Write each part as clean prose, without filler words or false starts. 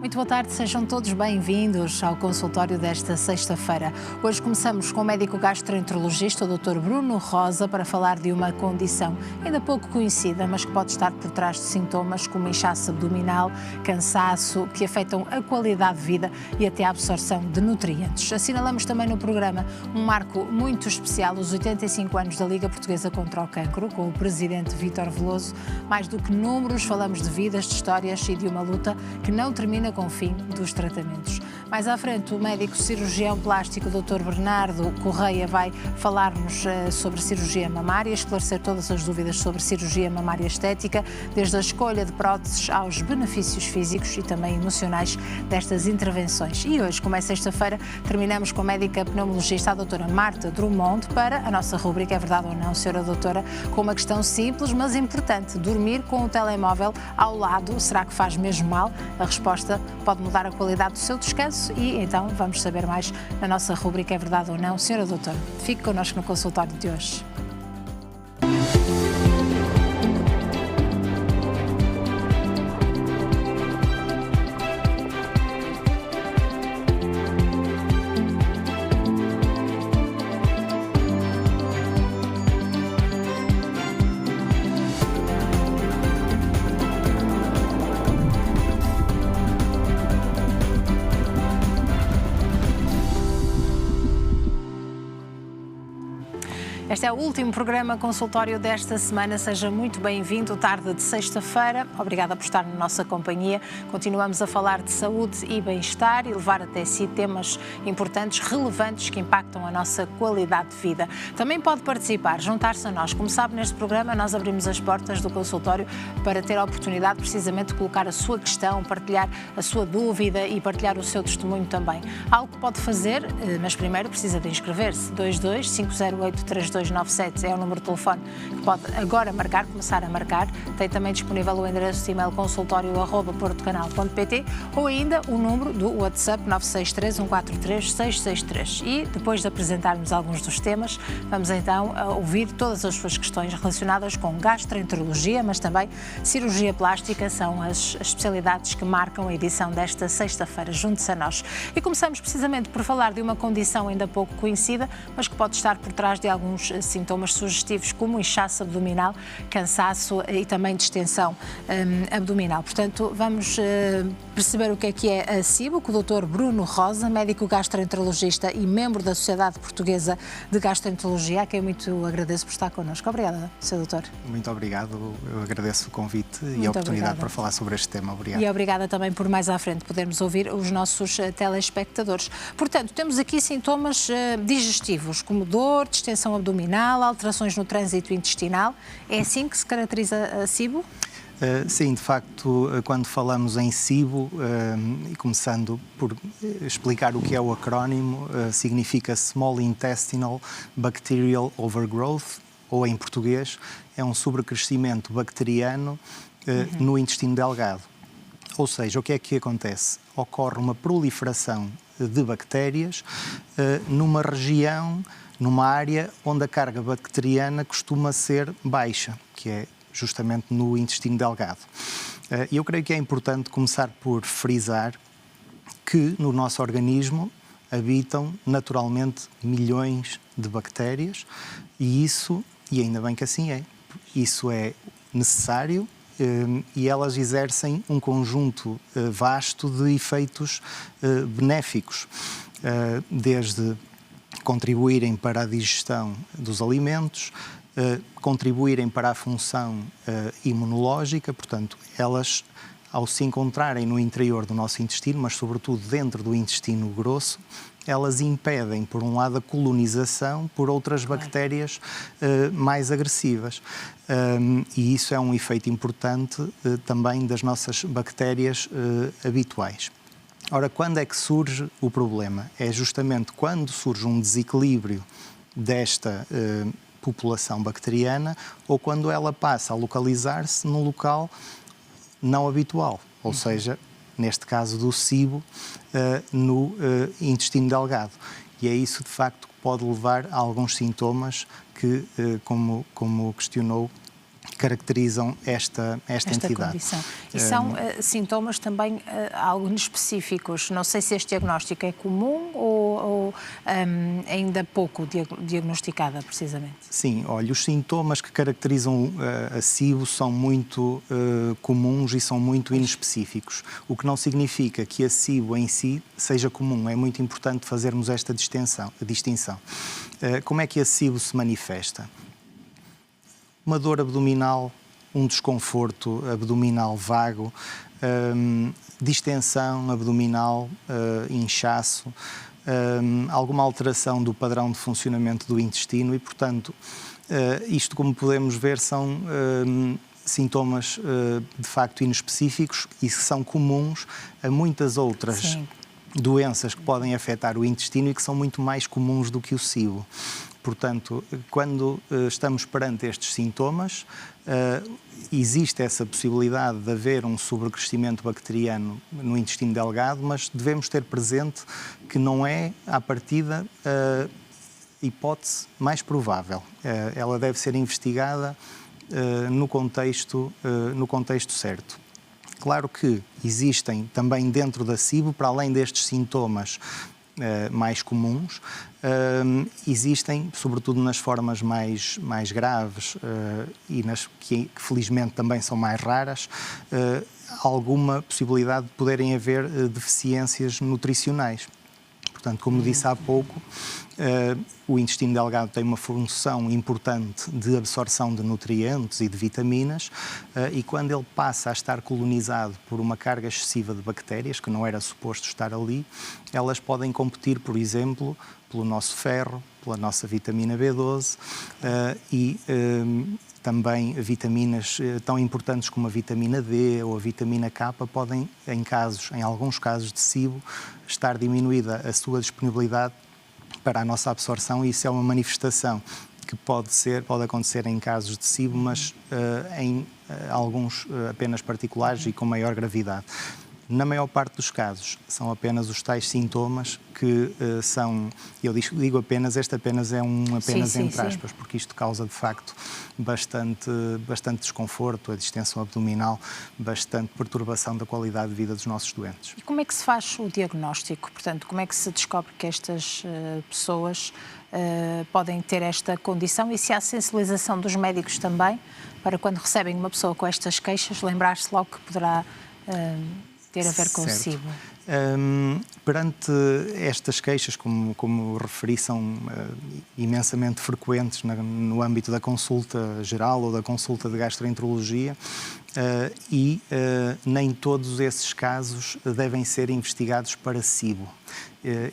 Muito boa tarde, sejam todos bem-vindos ao consultório desta sexta-feira. Hoje começamos com o médico gastroenterologista, o Dr. Bruno Rosa, para falar de uma condição ainda pouco conhecida, mas que pode estar por trás de sintomas como inchaço abdominal, cansaço, que afetam a qualidade de vida e até a absorção de nutrientes. Assinalamos também no programa um marco muito especial, os 85 anos da Liga Portuguesa contra o Cancro, com o presidente Vítor Veloso. Mais do que números, falamos de vidas, de histórias e de uma luta que não termina com o fim dos tratamentos. Mais à frente, o médico cirurgião plástico Dr. Bernardo Correia vai falar-nos sobre cirurgia mamária, esclarecer todas as dúvidas sobre cirurgia mamária estética, desde a escolha de próteses aos benefícios físicos e também emocionais destas intervenções. E hoje, como é sexta-feira, terminamos com a médica pneumologista, a doutora Marta Drummond, para a nossa rubrica É Verdade ou Não, senhora doutora, com uma questão simples, mas importante: dormir com o telemóvel ao lado, será que faz mesmo mal? A resposta pode mudar a qualidade do seu descanso e então vamos saber mais na nossa rubrica É Verdade ou Não. Senhora doutora, fique connosco no consultório de hoje. Este é o último programa consultório desta semana. Seja muito bem-vindo, tarde de sexta-feira. Obrigada por estar na nossa companhia. Continuamos a falar de saúde e bem-estar e levar até si temas importantes, relevantes, que impactam a nossa qualidade de vida. Também pode participar, juntar-se a nós. Como sabe, neste programa nós abrimos as portas do consultório para ter a oportunidade precisamente de colocar a sua questão, partilhar a sua dúvida e partilhar o seu testemunho também. Algo que pode fazer, mas primeiro precisa de inscrever-se. 22-508-3297 é o número de telefone que pode agora marcar, começar a marcar. Tem também disponível o endereço de e-mail consultorio@portocanal.pt ou ainda o número do WhatsApp 963-143-663. E depois de apresentarmos alguns dos temas, vamos então ouvir todas as suas questões relacionadas com gastroenterologia, mas também cirurgia plástica. São as especialidades que marcam a edição desta sexta-feira. Junte-se a nós. E começamos precisamente por falar de uma condição ainda pouco conhecida, mas que pode estar por trás de alguns sintomas sugestivos, como inchaço abdominal, cansaço e também distensão abdominal. Portanto, vamos perceber o que é a SIBO, com o Dr. Bruno Rosa, médico gastroenterologista e membro da Sociedade Portuguesa de Gastroenterologia, a quem eu muito agradeço por estar connosco. Obrigada, Sr. Doutor. Muito obrigado, eu agradeço o convite e a oportunidade para falar sobre este tema. Obrigado. E obrigada também por mais à frente podermos ouvir os nossos telespectadores. Portanto, temos aqui sintomas digestivos, como dor, distensão abdominal, alterações no trânsito intestinal. É assim que se caracteriza a SIBO? Sim, de facto, quando falamos em SIBO, e começando por explicar o que é o acrónimo, significa Small Intestinal Bacterial Overgrowth, ou em português, é um sobrecrescimento bacteriano no intestino delgado. Ou seja, o que é que acontece? Ocorre uma proliferação de bactérias numa região, numa área onde a carga bacteriana costuma ser baixa, que é justamente no intestino delgado. Eu creio que é importante começar por frisar que no nosso organismo habitam naturalmente milhões de bactérias e ainda bem que assim é, isso é necessário e elas exercem um conjunto vasto de efeitos benéficos, desde contribuírem para a digestão dos alimentos, contribuírem para a função imunológica, portanto, elas, ao se encontrarem no interior do nosso intestino, mas sobretudo dentro do intestino grosso, elas impedem, por um lado, a colonização por outras bactérias mais agressivas. E isso é um efeito importante também das nossas bactérias habituais. Ora, quando é que surge o problema? É justamente quando surge um desequilíbrio desta população bacteriana ou quando ela passa a localizar-se num local não habitual, ou seja, neste caso do SIBO, no intestino delgado. E é isso, de facto, que pode levar a alguns sintomas que, como questionou, que caracterizam esta entidade. Condição. E são sintomas também algo específicos. Não sei se este diagnóstico é comum ou ainda pouco diagnosticada, precisamente. Sim, olha, os sintomas que caracterizam a SIBO são muito comuns e são muito inespecíficos, o que não significa que a SIBO em si seja comum. É muito importante fazermos esta distinção. Como é que a SIBO se manifesta? Uma dor abdominal, um desconforto abdominal vago, distensão abdominal, inchaço, alguma alteração do padrão de funcionamento do intestino e, portanto, isto, como podemos ver, são sintomas de facto inespecíficos e que são comuns a muitas outras Sim. doenças que podem afetar o intestino e que são muito mais comuns do que o SIBO. Portanto, quando estamos perante estes sintomas, existe essa possibilidade de haver um sobrecrescimento bacteriano no intestino delgado, mas devemos ter presente que não é, à partida, a hipótese mais provável. Ela deve ser investigada no contexto certo. Claro que existem também dentro da SIBO, para além destes sintomas mais comuns, existem, sobretudo nas formas mais graves e nas que felizmente também são mais raras, alguma possibilidade de poderem haver deficiências nutricionais. Portanto, como disse há pouco, o intestino delgado tem uma função importante de absorção de nutrientes e de vitaminas e quando ele passa a estar colonizado por uma carga excessiva de bactérias, que não era suposto estar ali, elas podem competir, por exemplo, pelo nosso ferro, pela nossa vitamina B12 e também vitaminas tão importantes como a vitamina D ou a vitamina K podem, em alguns casos de SIBO, estar diminuída a sua disponibilidade para a nossa absorção e isso é uma manifestação que pode acontecer em casos de SIBO, mas em alguns apenas particulares e com maior gravidade. Na maior parte dos casos, são apenas os tais sintomas que são, eu digo apenas, este apenas é um apenas entre aspas, porque isto causa de facto bastante desconforto, a distensão abdominal, bastante perturbação da qualidade de vida dos nossos doentes. E como é que se faz o diagnóstico? Portanto, como é que se descobre que estas pessoas podem ter esta condição e se há sensibilização dos médicos também, para quando recebem uma pessoa com estas queixas, lembrar-se logo que poderá ter a ver com o SIBO? Perante estas queixas, como referi, são imensamente frequentes no âmbito da consulta geral ou da consulta de gastroenterologia e nem todos esses casos devem ser investigados para SIBO.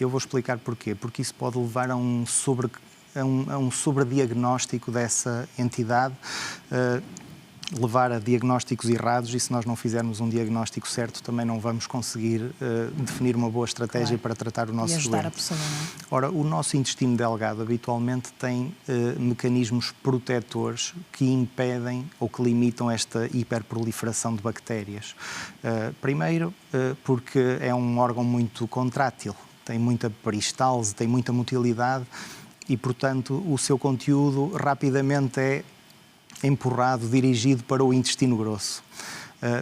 Eu vou explicar porquê. Porque isso pode levar a um sobrediagnóstico dessa entidade, levar a diagnósticos errados e se nós não fizermos um diagnóstico certo também não vamos conseguir definir uma boa estratégia para tratar o nosso doente. A pessoa, não é? Ora, o nosso intestino delgado habitualmente tem mecanismos protetores que impedem ou que limitam esta hiperproliferação de bactérias. Primeiro, porque é um órgão muito contrátil, tem muita peristalse, tem muita motilidade e, portanto, o seu conteúdo rapidamente é empurrado, dirigido para o intestino grosso.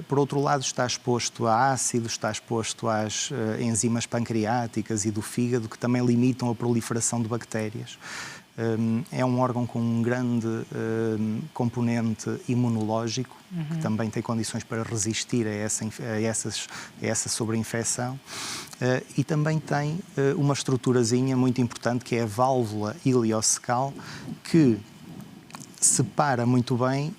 Por outro lado, está exposto a ácido, está exposto às enzimas pancreáticas e do fígado, que também limitam a proliferação de bactérias. É um órgão com um grande componente imunológico, que também tem condições para resistir a essa sobreinfecção. E também tem uma estruturazinha muito importante, que é a válvula ileocecal, que separa muito bem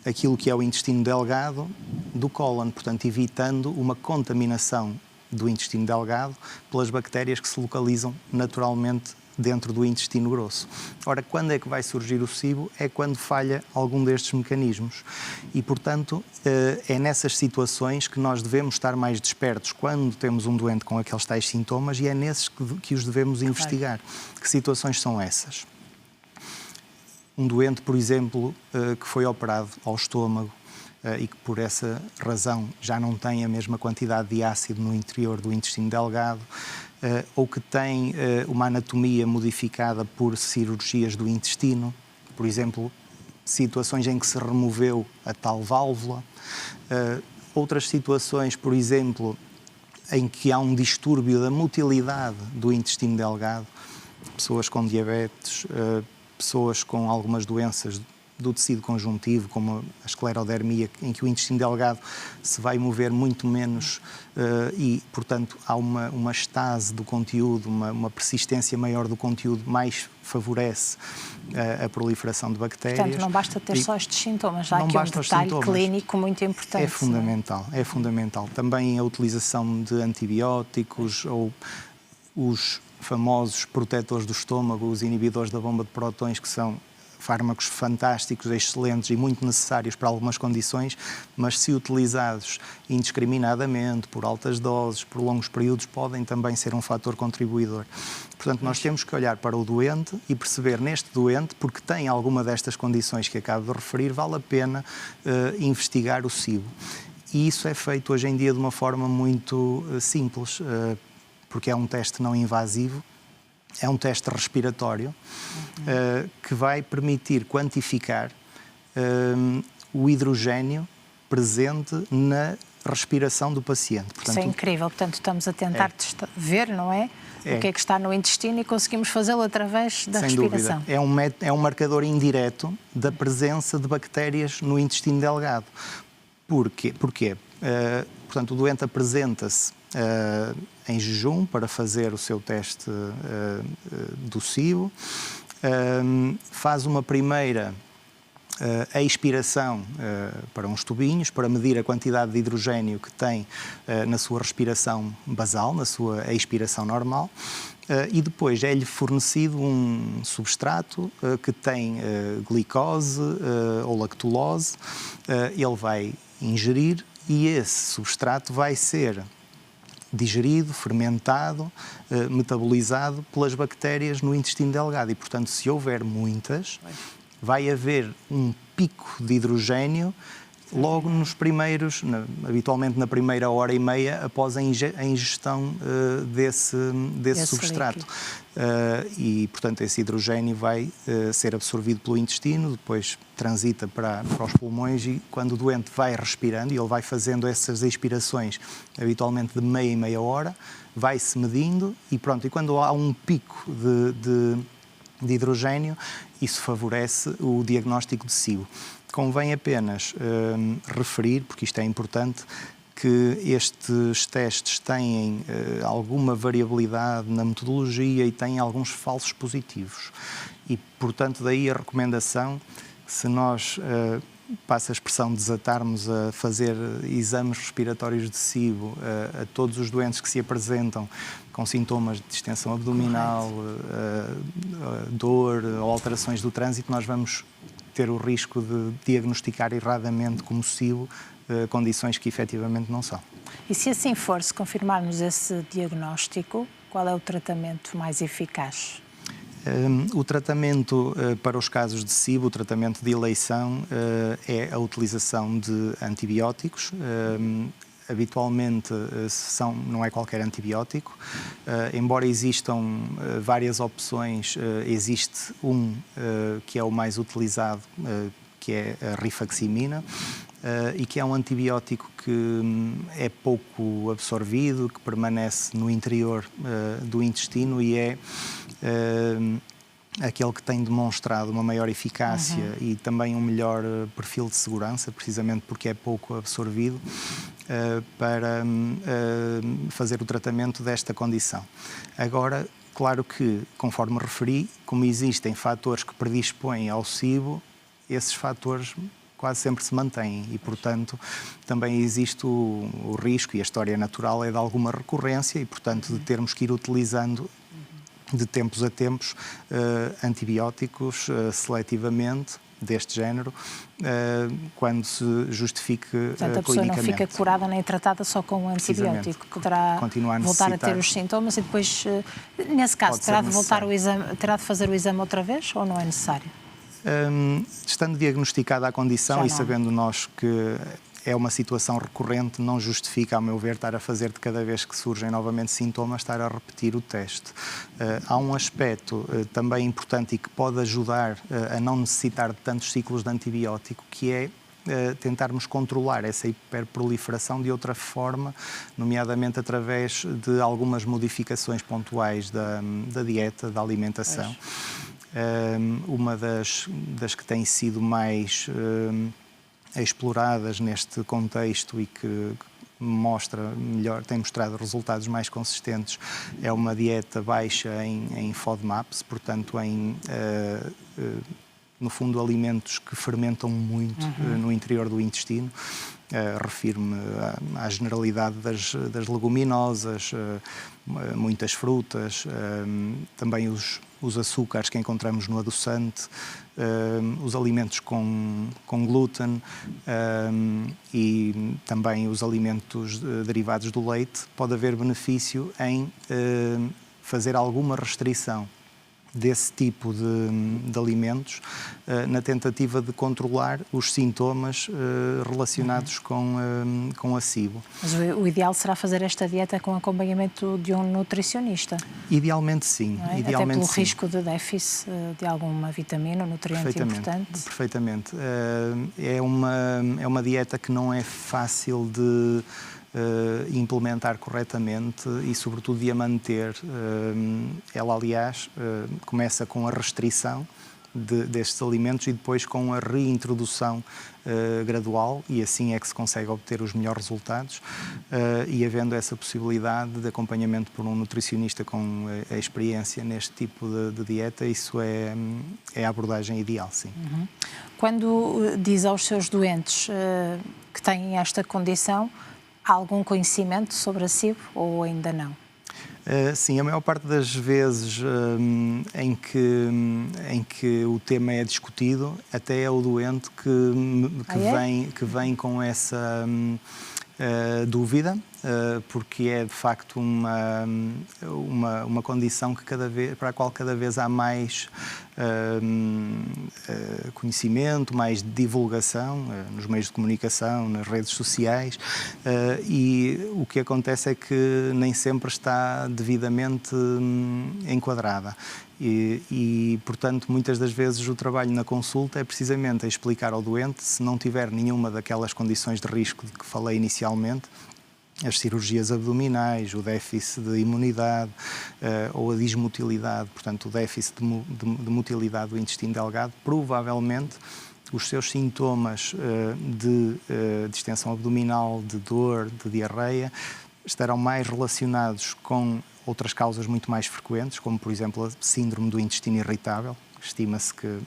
aquilo que é o intestino delgado do cólon, portanto, evitando uma contaminação do intestino delgado pelas bactérias que se localizam naturalmente dentro do intestino grosso. Ora, quando é que vai surgir o SIBO? É quando falha algum destes mecanismos. E, portanto, é nessas situações que nós devemos estar mais despertos quando temos um doente com aqueles tais sintomas e é nesses que os devemos investigar. Que situações são essas? Um doente, por exemplo, que foi operado ao estômago e que por essa razão já não tem a mesma quantidade de ácido no interior do intestino delgado, ou que tem uma anatomia modificada por cirurgias do intestino, por exemplo, situações em que se removeu a tal válvula. Outras situações, por exemplo, em que há um distúrbio da motilidade do intestino delgado, pessoas com diabetes, pessoas com algumas doenças do tecido conjuntivo, como a esclerodermia, em que o intestino delgado se vai mover muito menos e, portanto, há uma estase do conteúdo, uma persistência maior do conteúdo, mais favorece a proliferação de bactérias. Portanto, não basta ter só estes sintomas, há aqui um detalhe clínico muito importante. É fundamental, é fundamental. Também a utilização de antibióticos ou os famosos protetores do estômago, os inibidores da bomba de prótons, que são fármacos fantásticos, excelentes e muito necessários para algumas condições, mas se utilizados indiscriminadamente, por altas doses, por longos períodos, podem também ser um fator contribuidor. Portanto, nós temos que olhar para o doente e perceber neste doente, porque tem alguma destas condições que acabo de referir, vale a pena investigar o SIBO. E isso é feito hoje em dia de uma forma muito simples, porque é um teste não invasivo. É um teste respiratório que vai permitir quantificar o hidrogênio presente na respiração do paciente. Portanto, isso é incrível. Portanto, estamos a tentar ver, não é? O que é que está no intestino e conseguimos fazê-lo através da respiração. Sem dúvida. É um marcador indireto da presença de bactérias no intestino delgado. Porquê? Portanto, o doente apresenta-se em jejum para fazer o seu teste do SIBO, faz uma primeira expiração para uns tubinhos para medir a quantidade de hidrogênio que tem na sua respiração basal, na sua expiração normal, e depois é-lhe fornecido um substrato que tem glicose ou lactulose, ele vai ingerir e esse substrato vai ser digerido, fermentado, metabolizado pelas bactérias no intestino delgado e, portanto, se houver muitas, vai haver um pico de hidrogênio logo nos primeiros, habitualmente na primeira hora e meia após a ingestão desse substrato. E, portanto, esse hidrogênio vai ser absorvido pelo intestino, depois transita para os pulmões e quando o doente vai respirando, e ele vai fazendo essas expirações habitualmente de meia em meia hora, vai-se medindo e pronto, e quando há um pico de hidrogênio, isso favorece o diagnóstico de SIBO. Convém apenas referir, porque isto é importante, que estes testes têm alguma variabilidade na metodologia e têm alguns falsos positivos. E, portanto, daí a recomendação, se nós, passa a expressão, desatarmos a fazer exames respiratórios de SIBO a todos os doentes que se apresentam com sintomas de distensão abdominal, dor ou alterações do trânsito, nós vamos ter o risco de diagnosticar erradamente como SIBO condições que efetivamente não são. E se assim for, se confirmarmos esse diagnóstico, qual é o tratamento mais eficaz? O tratamento para os casos de SIBO, o tratamento de eleição, é a utilização de antibióticos. Habitualmente não é qualquer antibiótico, embora existam várias opções, existe que é o mais utilizado, que é a rifaximina, e que é um antibiótico que é pouco absorvido, que permanece no interior do intestino e é aquele que tem demonstrado uma maior eficácia e também um melhor perfil de segurança, precisamente porque é pouco absorvido, para fazer o tratamento desta condição. Agora, claro que, conforme referi, como existem fatores que predispõem ao SIBO, esses fatores quase sempre se mantêm e, portanto, também existe o risco, e a história natural é de alguma recorrência e, portanto, de termos que ir utilizando de tempos a tempos antibióticos seletivamente deste género, quando se justifique clinicamente. Portanto, a pessoa não fica curada nem tratada só com um antibiótico, poderá voltar a ter os sintomas e depois, nesse caso, terá de fazer o exame outra vez ou não é necessário? Estando diagnosticada a condição e sabendo nós que é uma situação recorrente, não justifica, ao meu ver, estar a fazer de cada vez que surgem novamente sintomas, estar a repetir o teste. Há um aspecto também importante e que pode ajudar a não necessitar de tantos ciclos de antibiótico, que é tentarmos controlar essa hiperproliferação de outra forma, nomeadamente através de algumas modificações pontuais da dieta, da alimentação. Uma das que tem sido mais exploradas neste contexto e que tem mostrado resultados mais consistentes, é uma dieta baixa em FODMAPs, portanto no fundo alimentos que fermentam muito no interior do intestino. Refiro-me à generalidade das leguminosas, muitas frutas, também os açúcares que encontramos no adoçante, os alimentos com glúten e também os alimentos derivados do leite. Pode haver benefício em fazer alguma restrição desse tipo de alimentos na tentativa de controlar os sintomas relacionados com a SIBO. Mas o ideal será fazer esta dieta com acompanhamento de um nutricionista? Idealmente sim. É? Idealmente, até pelo sim. risco de déficit de alguma vitamina ou nutriente importante? Perfeitamente. É uma dieta que não é fácil de implementar corretamente e, sobretudo, de a manter. Ela, aliás, começa com a restrição destes alimentos e depois com a reintrodução gradual, e assim é que se consegue obter os melhores resultados, e havendo essa possibilidade de acompanhamento por um nutricionista com a experiência neste tipo de dieta, isso é a abordagem ideal, sim. Quando diz aos seus doentes que têm esta condição, há algum conhecimento sobre a SIBO ou ainda não? Sim, a maior parte das vezes em que o tema é discutido, até é o doente que vem com essa dúvida, porque é de facto uma condição que para a qual cada vez há mais conhecimento, mais divulgação nos meios de comunicação, nas redes sociais, e o que acontece é que nem sempre está devidamente enquadrada. Portanto, muitas das vezes o trabalho na consulta é precisamente a explicar ao doente, se não tiver nenhuma daquelas condições de risco de que falei inicialmente, as cirurgias abdominais, o déficit de imunidade ou a dismotilidade, portanto o déficit de motilidade do intestino delgado, provavelmente os seus sintomas de distensão abdominal, de dor, de diarreia, estarão mais relacionados com outras causas muito mais frequentes, como por exemplo a síndrome do intestino irritável. Estima-se que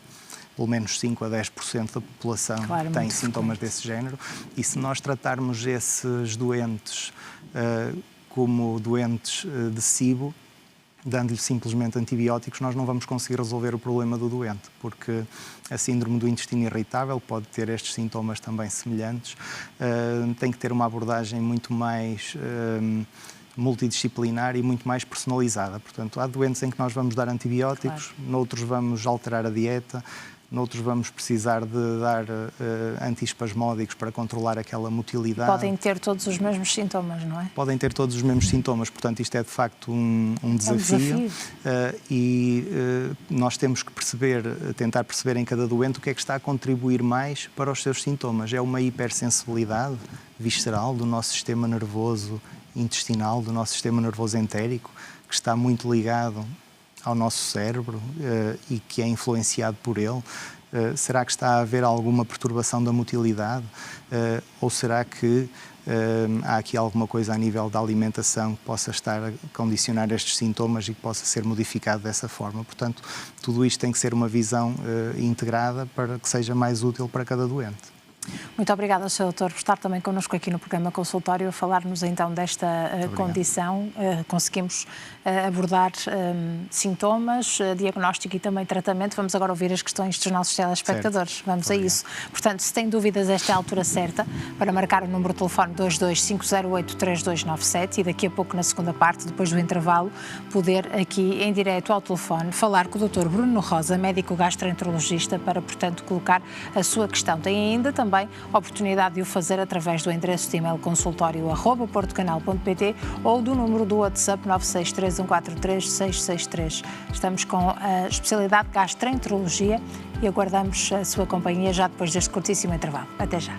pelo menos 5 a 10% da população tem sintomas desse género, e se nós tratarmos esses doentes como doentes de SIBO, dando-lhe simplesmente antibióticos, nós não vamos conseguir resolver o problema do doente, porque a síndrome do intestino irritável pode ter estes sintomas também semelhantes, tem que ter uma abordagem muito mais multidisciplinar e muito mais personalizada. Portanto, há doentes em que nós vamos dar antibióticos, noutros vamos alterar a dieta, noutros vamos precisar de dar antiespasmódicos para controlar aquela motilidade. Podem ter todos os mesmos sintomas, não é? Podem ter todos os mesmos sintomas, portanto isto é de facto um desafio. Nós temos que tentar perceber em cada doente o que é que está a contribuir mais para os seus sintomas. É uma hipersensibilidade visceral do nosso sistema nervoso intestinal, do nosso sistema nervoso entérico, que está muito ligado ao nosso cérebro e que é influenciado por ele? Será que está a haver alguma perturbação da motilidade? Ou será que há aqui alguma coisa a nível da alimentação que possa estar a condicionar estes sintomas e que possa ser modificado dessa forma? Portanto, tudo isto tem que ser uma visão integrada para que seja mais útil para cada doente. Muito obrigada, Sr. Doutor, por estar também connosco aqui no programa Consultório a falar-nos então desta condição. Conseguimos abordar sintomas, diagnóstico e também tratamento. Vamos agora ouvir as questões dos nossos telespectadores. Certo. Vamos a isso. Portanto, se tem dúvidas, esta é a altura certa para marcar o número de telefone 22508-3297 e daqui a pouco, na segunda parte, depois do intervalo, poder aqui em direto ao telefone falar com o Dr. Bruno Rosa, médico gastroenterologista, para, portanto, colocar a sua questão. Tem ainda também também a oportunidade de o fazer através do endereço de e-mail consultório@portocanal.pt ou do número do WhatsApp 963 143 663. Estamos com a especialidade de gastroenterologia e aguardamos a sua companhia já depois deste curtíssimo intervalo. Até já.